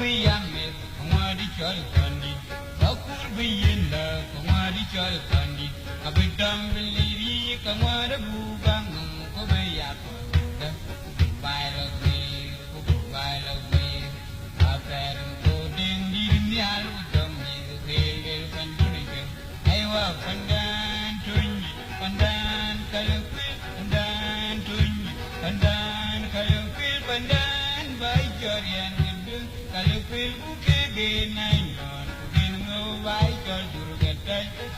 yame, Kamadi Chol Kandi, Bakur Biyinda, Kamadi Chol Kandi, Kabidam Biliri, Kamada Bubang, Kobayako, Kubaila Way, Kubaila Way, After Coding, Yal, Dum, Hail, Pandunican, Iowa, Pandan, Tunji, Pandan, Kalapil, Pandan, Tunji, Pandan, Kalapil, Pandan, by Jorian. Kalupil buke nine on, no by Jolgata,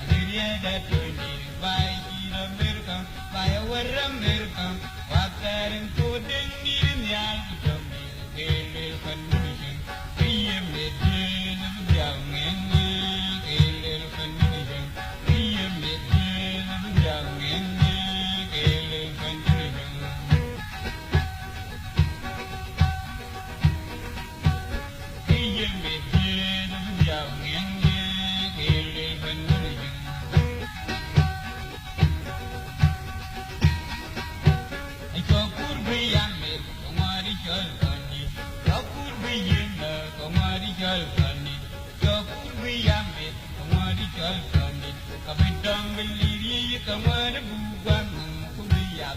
Syria that you need by America, by our America, water and coding in the alphabet, a condition, we have made young and a condition, we have made young and a condition. Kabidang beli dia kamar bukan kuliah.